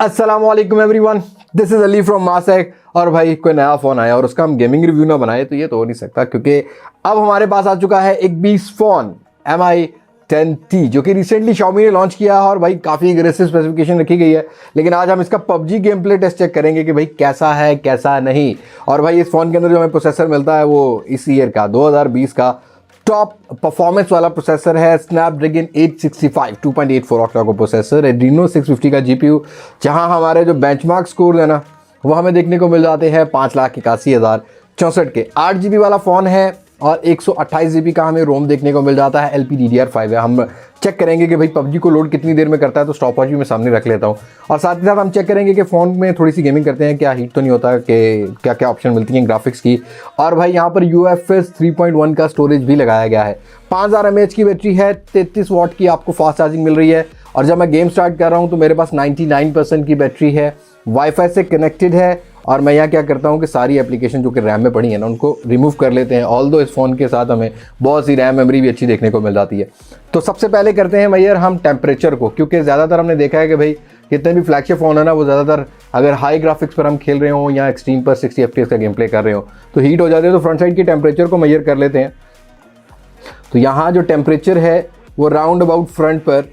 अस्सलाम वालेकुम everyone, this is Ali from मासेक। और भाई कोई नया फ़ोन आया और उसका हम गेमिंग रिव्यू ना बनाए तो ये तो हो नहीं सकता, क्योंकि अब हमारे पास आ चुका है एक 20 फ़ोन MI 10T जो कि रिसेंटली Xiaomi ने लॉन्च किया है और भाई काफ़ी एग्रेसिव स्पेसिफिकेशन रखी गई है। लेकिन आज हम इसका PUBG game play test check करेंगे कि भाई कैसा है कैसा नहीं। और भाई इस फ़ोन के अंदर जो हमें प्रोसेसर मिलता है वो इस ईयर का 2020 का टॉप परफॉर्मेंस वाला प्रोसेसर है, स्नैपड्रैगन 865 2.84 ऑक्टा का प्रोसेसर, एड्रीनो 650 का GPU। जहां हमारे जो बेंचमार्क स्कोर है ना वो हमें देखने को मिल जाते हैं 5,81,064 के। 8GB वाला फ़ोन है और 128GB का हमें रोम देखने को मिल जाता है। LPDDR5 है। हम चेक करेंगे कि भाई PUBG को लोड कितनी देर में करता है, तो स्टॉप वॉच भी मैं सामने रख लेता हूँ। और साथ ही साथ हम चेक करेंगे कि फ़ोन में थोड़ी सी गेमिंग करते हैं क्या हीट तो नहीं होता, कि क्या क्या ऑप्शन मिलती हैं ग्राफिक्स की। और भाई यहाँ पर UFS 3.1 का स्टोरेज भी लगाया गया है। 5000 mAh की बैटरी है, 33 वाट की आपको फास्ट चार्जिंग मिल रही है। और जब मैं गेम स्टार्ट कर रहा हूँ तो मेरे पास 99% की बैटरी है, वाईफाई से कनेक्टेड है। और मैं यहाँ क्या करता हूँ कि सारी एप्लीकेशन जो कि रैम में पड़ी है ना उनको रिमूव कर लेते हैं। ऑल्दो इस फ़ोन के साथ हमें बहुत सी रैम मेमोरी भी अच्छी देखने को मिल जाती है। तो सबसे पहले करते हैं मैयर हम टेम्परेचर को, क्योंकि ज़्यादातर हमने देखा है कि भाई कितने भी फ्लैगशिप फ़ोन है ना वो ज़्यादातर अगर हाई ग्राफिक्स पर हम खेल रहे हो या एक्सट्रीम पर 60 FPS का गेम प्ले कर रहे हो तो हीट हो जाते हैं। तो फ्रंट साइड की टेम्परेचर को मैयर कर लेते हैं। तो यहाँ जो टेम्परेचर है वो राउंड अबाउट फ्रंट पर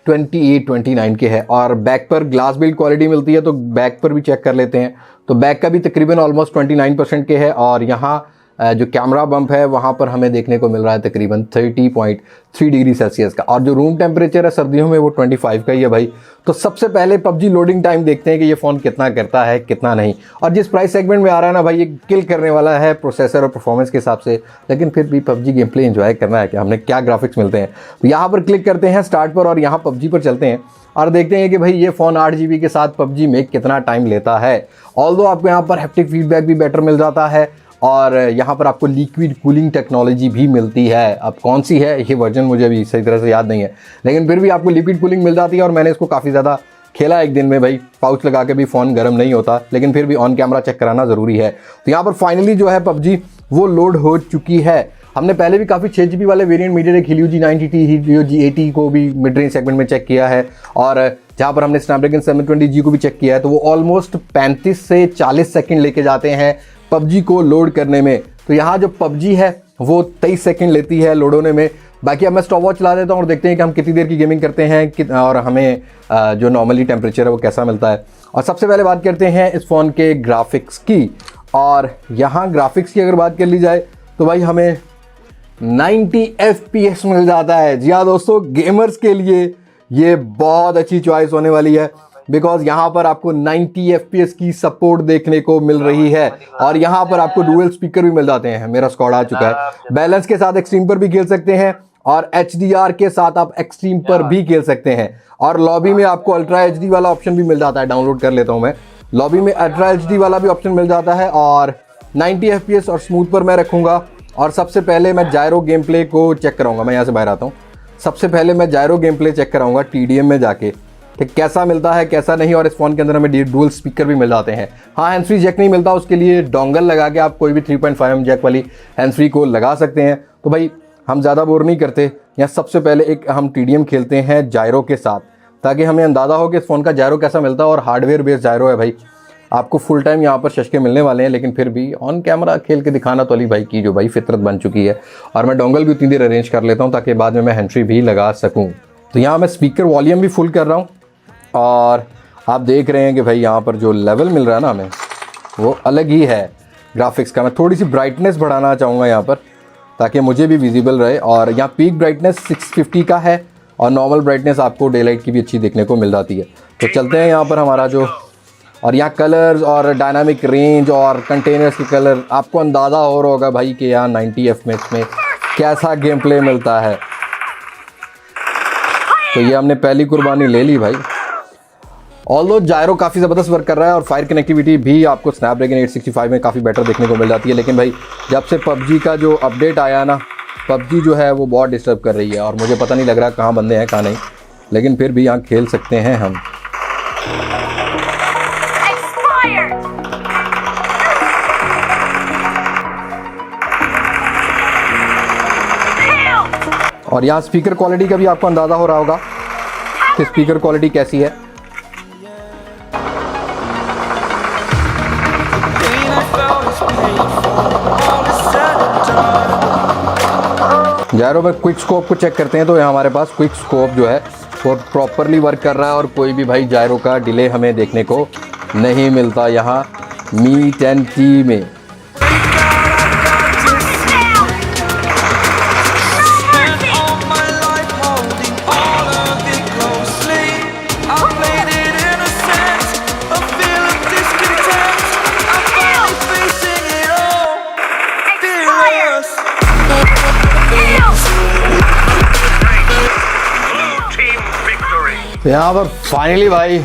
28-29 के है और बैक पर ग्लास बिल्ड क्वालिटी मिलती है, तो बैक पर भी चेक कर लेते हैं। तो बैक का भी तकरीबन ऑलमोस्ट 29% के है। और यहाँ जो कैमरा बम्प है वहाँ पर हमें देखने को मिल रहा है तकरीबन 30.3 डिग्री सेल्सियस का। और जो रूम टेम्परेचर है सर्दियों में वो 25 का ही है भाई। तो सबसे पहले PUBG लोडिंग टाइम देखते हैं कि ये फ़ोन कितना करता है कितना नहीं। और जिस प्राइस सेगमेंट में आ रहा है ना भाई ये किल करने वाला है प्रोसेसर और परफॉर्मेंस के हिसाब से। लेकिन फिर भी PUBG गेम प्ले एंजॉय करना है कि हमने क्या ग्राफिक्स मिलते हैं। तो यहाँ पर क्लिक करते हैं स्टार्ट पर और यहाँ PUBG पर चलते हैं और देखते हैं कि भाई ये फ़ोन 8GB के साथ PUBG में कितना टाइम लेता है। ऑल्दो आपको यहाँ पर हैप्टिक फीडबैक भी बेटर मिल जाता है और यहाँ पर आपको लिक्विड कूलिंग टेक्नोलॉजी भी मिलती है। अब कौन सी है ये वर्जन मुझे अभी सही तरह से याद नहीं है, लेकिन फिर भी आपको लिक्विड कूलिंग मिल जाती है। और मैंने इसको काफ़ी ज़्यादा खेला एक दिन में भाई, पाउच लगा के भी फ़ोन गर्म नहीं होता, लेकिन फिर भी ऑन कैमरा चेक कराना ज़रूरी है। तो यहाँ पर फाइनली जो है PUBG वो लोड हो चुकी है। हमने पहले भी काफ़ी 6GB वाले variant MediaTek Helio G90T Helio G80 को भी मिड रेंज सेगमेंट में चेक किया है। और जहाँ पर हमने स्नैपड्रैगन 720G को भी चेक किया है तो वो ऑलमोस्ट 35 से 40 सेकंड लेके जाते हैं PUBG को लोड करने में। तो यहाँ जो PUBG है वो 23 सेकंड लेती है लोड होने में। बाकी अब मैं स्टॉप वॉच चला देता हूँ और देखते हैं कि हम कितनी देर की गेमिंग करते हैं और हमें जो नॉर्मली टेम्परेचर है वो कैसा मिलता है। और सबसे पहले बात करते हैं इस फ़ोन के ग्राफिक्स की। और यहाँ ग्राफिक्स की अगर बात कर ली जाए तो भाई हमें 90 FPS मिल जाता है। जी हाँ दोस्तों, गेमर्स के लिए ये बहुत अच्छी चॉइस होने वाली है, बिकॉज यहाँ पर आपको 90 FPS की सपोर्ट देखने को मिल रही है। और यहाँ पर आपको डुअल स्पीकर भी मिल जाते हैं। मेरा स्क्वाड आ चुका है। बैलेंस के साथ एक्सट्रीम पर भी खेल सकते हैं और HDR के साथ आप एक्सट्रीम पर भी खेल सकते हैं। और लॉबी में आपको अल्ट्रा HD वाला ऑप्शन भी मिल जाता है। डाउनलोड कर लेता हूँ मैं। लॉबी में अल्ट्रा HD वाला भी ऑप्शन मिल जाता है और 90 FPS और स्मूथ पर मैं रखूँगा। और सबसे पहले मैं जायरो गेम प्ले को चेक कराऊंगा। मैं यहाँ से बाहर आता हूँ। सबसे पहले मैं जायरो गेम प्ले चेक कराऊंगा TDM में जाके, ठीक कैसा मिलता है कैसा नहीं। और इस फ़ोन के अंदर हमें डुअल स्पीकर भी मिल जाते हैं। हाँ, हैंड्स फ्री जैक नहीं मिलता, उसके लिए डोंगल लगा के आप कोई भी 3.5mm जैक वाली हैंड्स फ्री को लगा सकते हैं। तो भाई हम ज़्यादा बोर नहीं करते, यहाँ सबसे पहले एक हम TDM खेलते हैं जायरो के साथ, ताकि हमें अंदाज़ा हो कि इस फ़ोन का जायरो कैसा मिलता है। और हार्डवेयर बेस्ड जायरो है भाई, आपको फुल टाइम यहाँ पर शशके मिलने वाले हैं, लेकिन फिर भी ऑन कैमरा खेल के दिखाना तो अली भाई की जो भाई फितरत बन चुकी है। और मैं डोंगल भी उतनी देर अरेंज कर लेता हूँ ताकि बाद में मैं हैंड फ्री भी लगा सकूँ। तो यहाँ मैं स्पीकर वॉल्यूम भी फुल कर रहा हूँ और आप देख रहे हैं कि भाई यहाँ पर जो लेवल मिल रहा है ना हमें वो अलग ही है ग्राफिक्स का। मैं थोड़ी सी ब्राइटनेस बढ़ाना चाहूँगा यहाँ पर ताकि मुझे भी विजिबल रहे। और यहाँ पीक ब्राइटनेस 650 का है और नॉर्मल ब्राइटनेस आपको डे लाइट की भी अच्छी देखने को मिल जाती है। तो चलते हैं यहाँ पर हमारा जो, और यहाँ कलर्स और डायनामिक रेंज और कंटेनर्स के कलर, आपको अंदाज़ा हो रहा होगा भाई कि यहाँ 90 FPS में कैसा गेम प्ले मिलता है। तो ये हमने पहली कुर्बानी ले ली भाई। ऑल्दो जायरो काफ़ी ज़बरदस्त वर्क कर रहा है और फायर कनेक्टिविटी भी आपको स्नैपड्रैगन 865 में काफ़ी बेटर देखने को मिल जाती है। लेकिन भाई जब से PUBG का जो अपडेट आया ना, PUBG जो है वो बहुत डिस्टर्ब कर रही है और मुझे पता नहीं लग रहा कहाँ बंदे हैं कहाँ नहीं, लेकिन फिर भी यहाँ खेल सकते हैं हम। और यहाँ स्पीकर क्वालिटी का भी आपको अंदाज़ा हो रहा होगा कि स्पीकर क्वालिटी कैसी है। जायरो में क्विक स्कोप को चेक करते हैं तो यहाँ हमारे पास क्विक स्कोप जो है वो प्रॉपरली वर्क कर रहा है और कोई भी भाई जायरो का डिले हमें देखने को नहीं मिलता यहाँ मी 10T में। तो यहाँ पर फाइनली भाई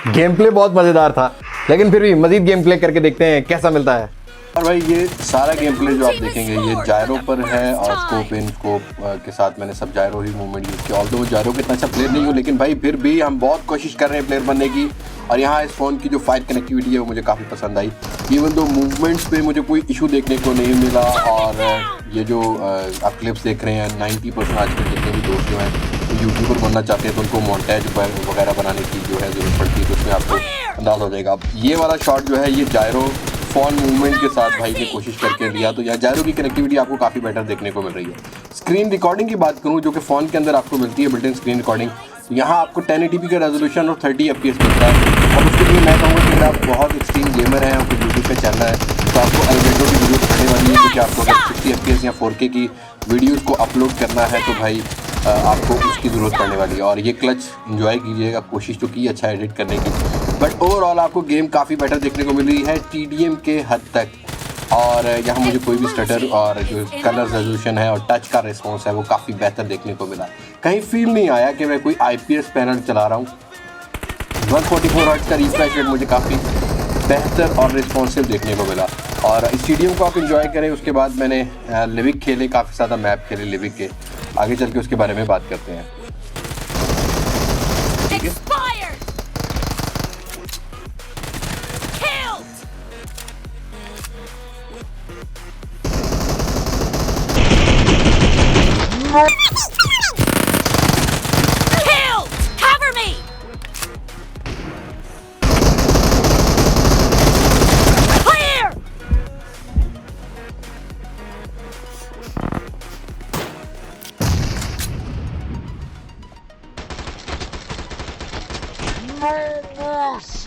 गेम प्ले बहुत मज़ेदार था, लेकिन फिर भी मज़ीद गेम प्ले करके देखते हैं कैसा मिलता है। और भाई ये सारा गेम प्ले जो आप देखेंगे ये जायरो पर है और स्कोप इन स्कोप के साथ मैंने सब जायरो ही मूवमेंट यूज़ किया। ऑल्दो जायरो के इतना अच्छा प्लेयर नहीं हूँ, लेकिन भाई फिर भी हम बहुत कोशिश कर रहे हैं प्लेयर बनने की। और यहाँ इस फ़ोन की जो फाइट कनेक्टिविटी है वो मुझे काफ़ी पसंद आई। इवन दो मूवमेंट्स पे मुझे कोई इशू देखने को नहीं मिला। और ये जो आप क्लिप्स देख रहे हैं 90% आजकल जितने भी दोस्त जो हैं यूट्यूबर बनना चाहते हैं तो उनको मोन्टेज वगैरह बनाने की जो है ज़रूरत पड़ती है, तो उसमें आपको अंदाज़ा हो जाएगा। अब ये वाला शॉट जो है ये जायरो फ़ोन मूवमेंट के साथ भाई ने कोशिश करके लिया, तो यहाँ जायरो की कनेक्टिविटी आपको काफ़ी बेटर देखने को मिल रही है। स्क्रीन रिकॉर्डिंग की बात करूँ जो कि फ़ोन के अंदर आपको मिलती है बिल्ट इन स्क्रीन रिकॉर्डिंग, तो यहाँ आपको 1080p का रेजोल्यूशन और 30 FPS मिलता है। और उसके लिए मैं कहूँगा कि अगर आप बहुत एक्सट्रीम गेमर हैं, आपको यूट्यूब पे चल रहा है तो आपको एलिवेटर की वीडियो पड़ने वाली है, क्योंकि आपको अगर 60 FPS या 4K की वीडियोज़ को अपलोड करना है तो भाई आपको उसकी ज़रूरत पड़ने वाली है। और ये क्लच एंजॉय कीजिएगा, कोशिश तो की अच्छा एडिट करने की, बट ओवरऑल आपको गेम काफ़ी बेटर देखने को मिल रही है TDM के हद तक। और यहाँ मुझे कोई भी स्टटर और जो कलर रेजोल्यूशन है और टच का रिस्पॉन्स है वो काफ़ी बेहतर देखने को मिला। कहीं फील नहीं आया कि मैं कोई IPS पैनल चला रहा हूँ। 144 हर्ट्ज का रिफ्रेश रेट मुझे काफ़ी बेहतर और रिस्पॉन्सिव देखने को मिला। और इस स्टेडियम को आप इंजॉय करें। उसके बाद मैंने लिविक खेले, काफ़ी ज़्यादा मैप खेले लिविक के, आगे चल के उसके बारे में बात करते हैं।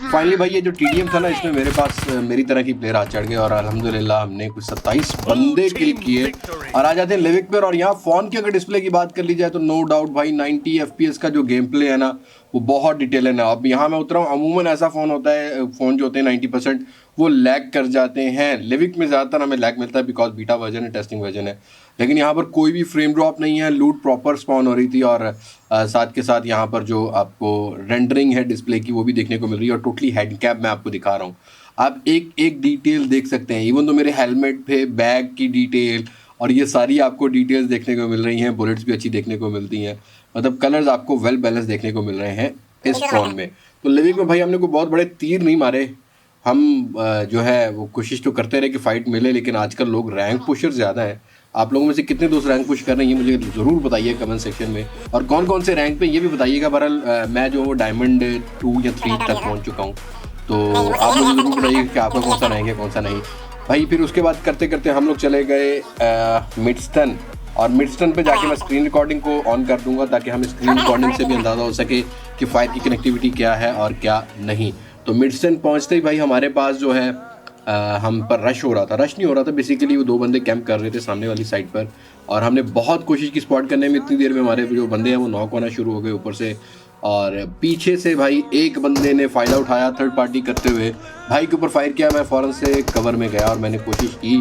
फाइनली भाई ये जो TDM था ना, इसमें मेरे पास मेरी तरह की प्लेयर हाथ चढ़ गए और अल्हम्दुलिल्लाह हमने कुछ 27 बंदे किल किए और आ जाते हैं लिविक पर। और यहाँ फ़ोन की अगर डिस्प्ले की बात कर ली जाए तो नो डाउट भाई 90 FPS का जो गेम प्ले है ना वो बहुत डिटेल है ना। अब यहाँ मैं उतरा हूँ, अमूमन ऐसा फ़ोन होता है, फ़ोन जो होते हैं 90% वो लैग कर जाते हैं। लिविक में ज़्यादातर हमें लैग मिलता है बिकॉज बीटा वर्जन है, टेस्टिंग वर्जन है, लेकिन यहाँ पर कोई भी फ्रेम ड्रॉप नहीं है। लूट प्रॉपर स्पॉन हो रही थी और साथ के साथ यहाँ पर जो आपको रेंडरिंग है डिस्प्ले की वो भी देखने को मिल रही है। और टोटली हेड कैप मैं आपको दिखा रहा हूँ, आप एक एक डिटेल देख सकते हैं। इवन तो मेरे हेलमेट पे बैग की डिटेल और ये सारी आपको डिटेल्स देखने को मिल रही हैं। बुलेट्स भी अच्छी देखने को मिलती हैं, मतलब कलर्स आपको वेल बैलेंस देखने को मिल रहे हैं इस फ़ोन में। तो लिविक में भाई हमने कोई बहुत बड़े तीर नहीं मारे, हम जो है वो कोशिश तो करते रहे कि फ़ाइट मिले, लेकिन आजकल लोग रैंक पुशर ज़्यादा हैं। आप लोगों में से कितने दोस्त रैंक पुश कर रहे हैं ये मुझे ज़रूर बताइए कमेंट सेक्शन में, और कौन कौन से रैंक पे ये भी बताइएगा। बहरहाल मैं जो डायमंड 2 या 3 तक पहुंच चुका हूं, तो आप मुझे ज़रूर बताइए कि आपका कौन सा रैंक है कौन सा नहीं भाई। फिर उसके बाद करते करते हम लोग चले गए मिडस्टन, और मिडस्टन पे जाके मैं स्क्रीन रिकॉर्डिंग को ऑन कर दूंगा ताकि हमें स्क्रीन रिकॉर्डिंग से भी अंदाज़ा हो सके कि फायर की कनेक्टिविटी क्या है और क्या नहीं। तो मिडस्टन पहुँचते ही भाई हमारे पास जो है हम पर रश हो रहा था, रश नहीं हो रहा था बेसिकली, वो 2 बंदे कैंप कर रहे थे सामने वाली साइड पर, और हमने बहुत कोशिश की स्पॉट करने में। इतनी देर में हमारे जो बंदे हैं वो नॉक होना शुरू हो गए ऊपर से, और पीछे से भाई एक बंदे ने फ़ायदा उठाया थर्ड पार्टी करते हुए भाई के ऊपर फायर किया। मैं फ़ौरन से कवर में गया और मैंने कोशिश की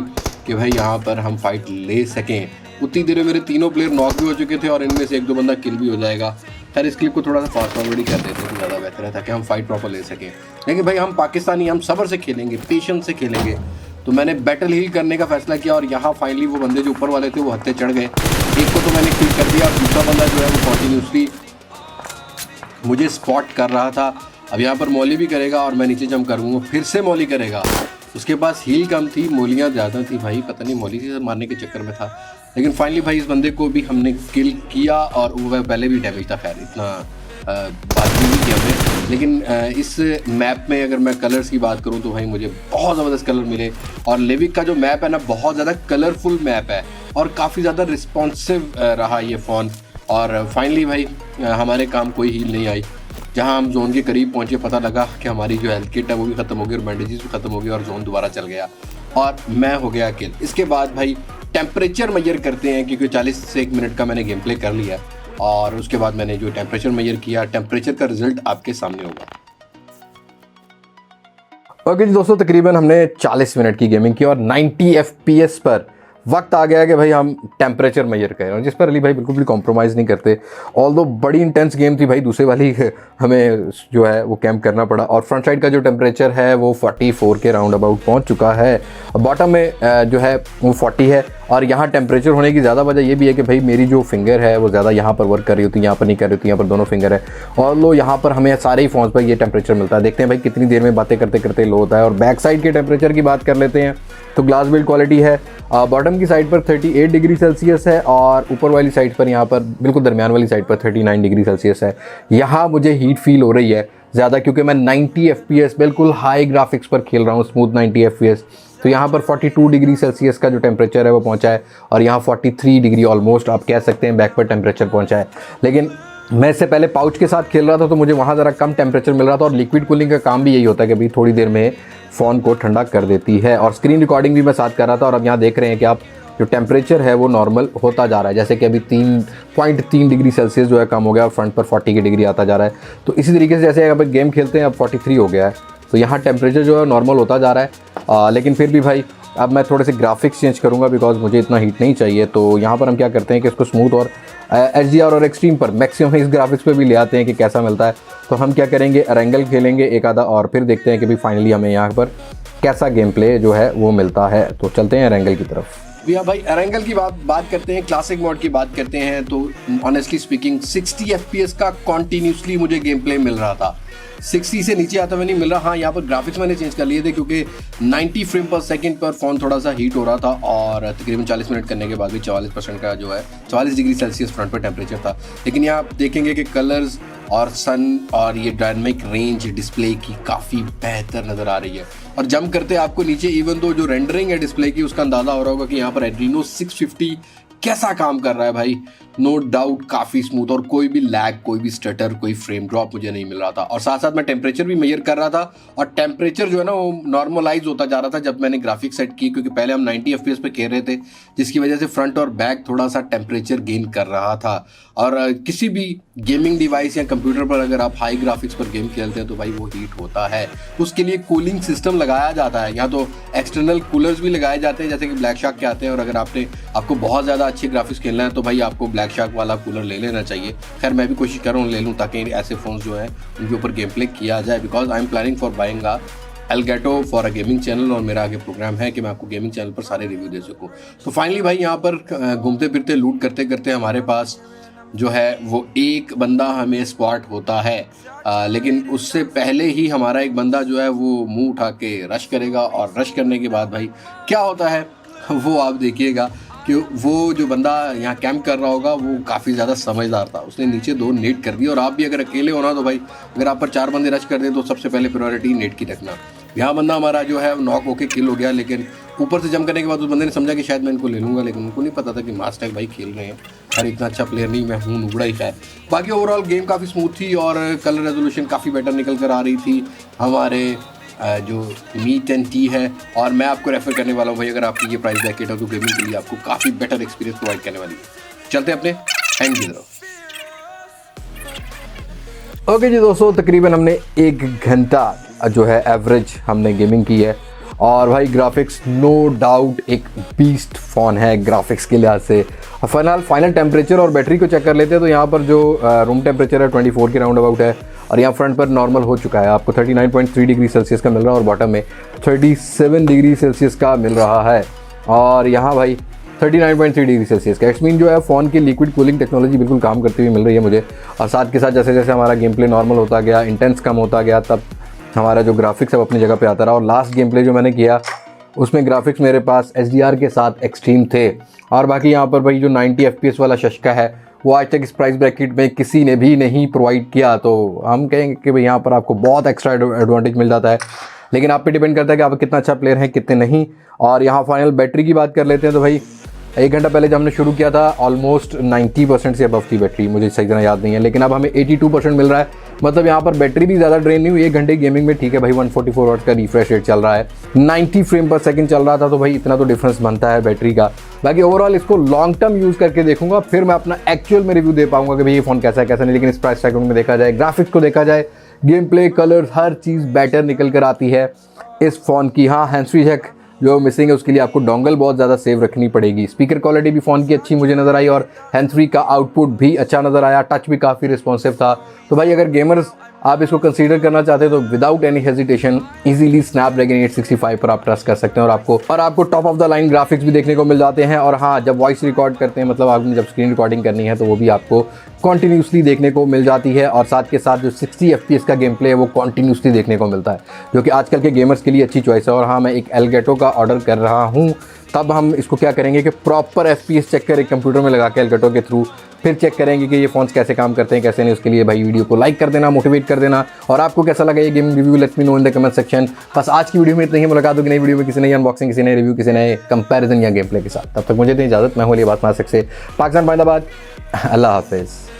कि भाई यहाँ पर हम फाइट ले सकें। उतनी देर में मेरे तीनों प्लेयर नॉक भी हो चुके थे और इनमें से 1-2 बंदा किल भी हो जाएगा। खैर इस क्लिप को थोड़ा सा फास्ट फॉरवर्ड ही कर देते तो ज़्यादा बेहतर है ताकि हम फाइट प्रॉपर ले सकें। लेकिन भाई हम पाकिस्तानी, हम सब्र से खेलेंगे, पेशेंस से खेलेंगे। तो मैंने बैटल हील करने का फैसला किया और यहाँ फाइनली वो बंदे जो ऊपर वाले थे वो हत्थे चढ़ गए। एक को तो मैंने किल कर दिया और दूसरा बंदा जो है वो कॉन्टीन्यूसली मुझे स्पॉट कर रहा था। अब यहाँ पर मौली भी करेगा और मैं नीचे जंप करूँगा, फिर से मौली करेगा। उसके पास हील कम थी, मोलियाँ ज़्यादा थी भाई, पता नहीं मौली से मारने के चक्कर में था। लेकिन फाइनली भाई इस बंदे को भी हमने किल किया और वो पहले भी डैमेज था। खैर इतना बात नहीं की हमें, लेकिन इस मैप में अगर मैं कलर्स की बात करूं तो भाई मुझे बहुत ज़बरदस्त कलर मिले। और लिविक का जो मैप है ना, बहुत ज़्यादा कलरफुल मैप है और काफ़ी ज़्यादा रिस्पॉन्सिव रहा ये फ़ोन। और फाइनली भाई हमारे काम कोई हील नहीं आई। जहां हम जोन के करीब पहुंचे, पता लगा कि हमारी जो हेल्थ किट है वो भी ख़त्म हो गई और बैंडेजेस भी ख़त्म हो गई और जोन दोबारा चल गया और मैं हो गया किल। इसके बाद भाई टेम्परेचर मेजर करते हैं, क्योंकि 40 से 1 मिनट का मैंने गेम प्ले कर लिया और उसके बाद मैंने जो टेम्परेचर मेजर किया, टेम्परेचर का रिजल्ट आपके सामने होगा। ओके जी दोस्तों, तकरीबन हमने 40 मिनट की गेमिंग की और 90 FPS पर वक्त आ गया कि भाई हम टेम्परेचर मेजर करें, और जिस पर अली भाई बिल्कुल भी कॉम्प्रोमाइज़ नहीं करते। ऑल्दो बड़ी इंटेंस गेम थी भाई, दूसरे वाली हमें जो है वो कैंप करना पड़ा। और फ्रंट साइड का जो टेम्परेचर है वो 44 के राउंड अबाउट पहुंच चुका है। बॉटम में जो है वो 40 है। और यहाँ टेम्परेचर होने की ज़्यादा वजह ये भी है कि भाई मेरी जो फिंगर है वो ज़्यादा यहाँ पर वर्क कर रही होती है, यहाँ पर नहीं कर रही होती, यहाँ पर दोनों फिंगर है। और लो यहाँ पर हमें सारे ही फ़ोन्स पर ये टेम्परेचर मिलता है। देखते हैं भाई कितनी देर में बातें करते करते लो होता है। और बैक साइड के टेम्परेचर की बात कर लेते हैं तो ग्लास बिल्ड क्वालिटी है। बॉटम की साइड पर 38 डिग्री सेल्सियस है और ऊपर वाली साइड पर यहाँ पर बिल्कुल दरमियान वाली साइड पर 39 डिग्री सेल्सियस है। यहाँ मुझे हीट फील हो रही है ज़्यादा, क्योंकि मैं 90 FPS बिल्कुल हाई ग्राफिक्स पर खेल रहा हूँ, स्मूथ 90 FPS। तो यहाँ पर 42 डिग्री सेल्सियस का जो टेम्परेचर है वो पहुँचा है और यहाँ 43 डिग्री ऑलमोस्ट आप कह सकते हैं बैक पर टेम्परेचर पहुँचा है। लेकिन मैं इससे पहले पाउच के साथ खेल रहा था तो मुझे वहाँ ज़रा कम टेम्परेचर मिल रहा था। और लिक्विड कूलिंग का काम भी यही होता है कि भाई थोड़ी देर में फ़ोन को ठंडा कर देती है। और स्क्रीन रिकॉर्डिंग भी मैं साथ कर रहा था और अब यहाँ देख रहे हैं कि आप जो टेम्परेचर है वो नॉर्मल होता जा रहा है। जैसे कि अभी 3.3 डिग्री सेल्सियस जो है कम हो गया और फ्रंट पर 40 की डिग्री आता जा रहा है। तो इसी तरीके से जैसे अब गेम खेलते हैं अब 43 हो गया है, तो यहाँ टेम्परेचर जो है नॉर्मल होता जा रहा है। लेकिन फिर भी भाई अब मैं थोड़े से ग्राफिक्स चेंज करूँगा बिकॉज मुझे इतना हीट नहीं चाहिए। तो यहाँ पर हम क्या करते हैं कि इसको स्मूथ और HDR और एक्सट्रीम पर मैक्सिमम इस ग्राफिक्स पे भी ले आते हैं कि कैसा मिलता है। तो हम क्या करेंगे, अरेंगल खेलेंगे एक आधा और फिर देखते हैं कि भाई फाइनली हमें यहाँ पर कैसा गेम प्ले जो है वो मिलता है। तो चलते हैं अरेंगल की तरफ। भैया भाई एरेंगल की बात करते हैं, क्लासिक मोड की बात करते हैं तो ऑनेस्टली स्पीकिंग 60 FPS का कॉन्टीन्यूसली मुझे गेम प्ले मिल रहा था। 60 से नीचे आता हुआ नहीं मिल रहा। हाँ, यहाँ पर ग्राफिक्स मैंने चेंज कर लिए थे क्योंकि 90 फ्रेम पर सेकंड पर फ़ोन थोड़ा सा हीट हो रहा था और तकरीबन 40 मिनट करने के बाद भी 44% का जो है 44 डिग्री सेल्सियस फ्रंट पर टेम्परेचर था। लेकिन यहाँ आप देखेंगे कि कलर्स और सन और ये डायनामिक रेंज डिस्प्ले की काफ़ी बेहतर नज़र आ रही है। और जंप करते आपको नीचे इवन दो जो रेंडरिंग है डिस्प्ले की उसका अंदाज़ा हो रहा होगा कि यहाँ पर एड्रीनो 650 कैसा काम कर रहा है भाई। नो डाउट काफ़ी स्मूथ और कोई भी लैग, कोई भी स्टटर, कोई फ्रेम ड्रॉप मुझे नहीं मिल रहा था। और साथ साथ मैं टेम्परेचर भी मेजर कर रहा था और टेम्परेचर जो है ना वो नॉर्मलाइज होता जा रहा था जब मैंने ग्राफिक सेट की, क्योंकि पहले हम 90 FPS पे खेल रहे थे जिसकी वजह से फ्रंट और बैक थोड़ा सा टेम्परेचर गेन कर रहा था। और किसी भी गेमिंग डिवाइस या कंप्यूटर पर अगर आप हाई ग्राफिक्स पर गेम खेलते हैं तो भाई वो हीट होता है। उसके लिए कूलिंग सिस्टम लगाया जाता है, या तो एक्सटर्नल कूलर्स भी लगाए जाते हैं जैसे कि ब्लैक शार्क के आते हैं। और अगर आपको बहुत ज़्यादा अच्छे ग्राफिक्स खेलना है तो भाई आपको ब्लैक शार्क वाला कूलर ले लेना चाहिए। खैर मैं भी कोशिश कर रहा हूँ ले लूँ ताकि ऐसे फ़ोन्स जो है उनके ऊपर गेम प्ले किया जाए, because I am planning for buying a Elgato for a gaming channel. और मेरा आगे प्रोग्राम है कि मैं आपको गेमिंग चैनल पर सारे रिव्यू दे सकूँ। तो फाइनली भाई यहाँ पर घूमते फिरते लूट करते करते हमारे पास जो है वो एक बंदा हमें स्पॉट होता है। लेकिन उससे पहले ही हमारा एक बंदा जो है वो मुंह उठा के रश करेगा और रश करने के बाद भाई क्या होता है वो आप देखिएगा कि वो जो बंदा यहाँ कैंप कर रहा होगा वो काफ़ी ज़्यादा समझदार था। उसने नीचे 2 नेट कर दी और आप भी अगर अकेले हो ना तो भाई अगर आप पर 4 बंदे रश कर दें तो सबसे पहले प्रायोरिटी नेट की रखना। यहाँ बंदा हमारा जो है नॉक होके किल हो गया, लेकिन ऊपर से जंप करने के बाद उस बंदे ने समझा कि शायद मैं इनको ले लूँगा, लेकिन उनको नहीं पता था कि मास्टर भाई खेल रहे हैं। खैर इतना अच्छा प्लेयर नहीं, मैं हूँ नुबड़ा ही। खैर बाकी ओवरऑल गेम काफ़ी स्मूथ थी और कलर रेजोल्यूशन काफ़ी बेटर निकल कर आ रही थी हमारे जो मी 10T है। और मैं आपको रेफर करने वाला हूँ भाई, अगर आपकी ये प्राइस ब्रैकेट है तो गेमिंग के लिए आपको काफ़ी बेटर एक्सपीरियंस प्रोवाइड करने वाली है। चलते हैं अपने हैंड की तरफ। ओके जी दोस्तों, तकरीबन हमने 1 घंटा जो है एवरेज हमने गेमिंग की है और भाई ग्राफिक्स नो डाउट एक बीस्ट फ़ोन है ग्राफिक्स के लिहाज से। फिलहाल फाइनल टेम्परेचर और बैटरी को चेक कर लेते हैं तो यहाँ पर जो रूम टेम्परेचर है 24 के राउंड अबाउट है और यहाँ फ्रंट पर नॉर्मल हो चुका है, आपको 39.3 डिग्री सेल्सियस का मिल रहा है और बॉटम में 37 डिग्री सेल्सियस का मिल रहा है। और यहाँ भाई 39.3 डिग्री सेल्सियस का एक्समीन जो है फ़ोन की लिक्विड कूलिंग टेक्नोलॉजी बिल्कुल काम करती हुई मिल रही है मुझे। और साथ के साथ जैसे जैसे हमारा गेम प्ले नॉर्मल होता गया, इंटेंस कम होता गया, तब हमारा जो ग्राफिक्स है वो अपनी जगह पे आता रहा। और लास्ट गेम प्ले जो मैंने किया उसमें ग्राफिक्स मेरे पास HDR के साथ एक्सट्रीम थे और बाकी यहाँ पर भाई जो 90 FPS वाला शशका है वो आज तक इस प्राइस ब्रैकेट में किसी ने भी नहीं प्रोवाइड किया। तो हम कहेंगे कि भाई यहाँ पर आपको बहुत एक्स्ट्रा एडवांटेज मिल जाता है, लेकिन आप पे डिपेंड करता है कि आप कितना अच्छा प्लेयर हैं कितने नहीं। और यहाँ फाइनल बैटरी की बात कर लेते हैं तो भाई 1 घंटा पहले जब हमने शुरू किया था ऑलमोस्ट 90% से अबव थी बैटरी, मुझे सही तरह याद नहीं है, लेकिन अब हमें 82% मिल रहा है। मतलब यहाँ पर बैटरी भी ज़्यादा ड्रेन नहीं हुई 1 घंटे गेमिंग में। ठीक है भाई 144 वाट का रिफ्रेश रेट चल रहा है, 90 फ्रेम पर सेकंड चल रहा था, तो भाई इतना तो डिफरेंस बनता है बैटरी का। बाकी ओवरऑल इसको लॉन्ग टर्म यूज़ करके देखूंगा, फिर मैं अपना एक्चुअल में रिव्यू दे पाऊंगा कि भाई ये फ़ोन कैसा है कैसा नहीं। लेकिन इस प्राइस सेगमेंट में देखा जाए, ग्राफिक्स को देखा जाए, गेम प्ले, कलर्स, हर चीज़ बेटर निकल कर आती है इस फ़ोन की। हाँ, हैंड्स फ्री जैक जो मिसिंग है उसके लिए आपको डोंगल बहुत ज़्यादा सेव रखनी पड़ेगी। स्पीकर क्वालिटी भी फ़ोन की अच्छी मुझे नज़र आई और हैंड्स फ्री का आउटपुट भी अच्छा नज़र आया, टच भी काफ़ी रिस्पॉन्सिव था। तो भाई अगर गेमर्स आप इसको कंसीडर करना चाहते हैं तो without any hesitation easily Snapdragon 865 पर आप ट्रस्ट कर सकते हैं और आपको top of the line graphics भी देखने को मिल जाते हैं। और हाँ, जब वॉइस रिकॉर्ड करते हैं, मतलब आपने जब स्क्रीन रिकॉर्डिंग करनी है तो वो भी आपको कॉन्टीन्यूसली देखने को मिल जाती है। और साथ के साथ जो 60 FPS का गेम प्ले है वो कॉन्टीन्यूसली देखने को मिलता है, जो कि आजकल के गेमर्स के लिए अच्छी चॉइस है। और हाँ, मैं एक एलगेटो का ऑर्डर कर रहा हूँ, तब हम इसको क्या करेंगे कि प्रॉपर FPS चेक कर एक कंप्यूटर में लगा के एलगेटो के थ्रू फिर चेक करेंगे कि ये फ़ोन्स कैसे काम करते हैं कैसे नहीं। उसके लिए भाई वीडियो को लाइक कर देना, मोटिवेट कर देना। और आपको कैसा लगा ये gaming review, let's me know in the comment section. बस आज की वीडियो में इतना ही। मुलाकात होगी नई वीडियो में किसी नई अनबॉक्सिंग, किसी नए रिव्यू, किसी नए कंपैरिजन या गेम प्ले के साथ। तब तक मुझे दें इजाज़त। मैं हूं अली अब्बास मासिक से, पाकिस्तान, अहमदाबाद। अल्लाह हाफिज़।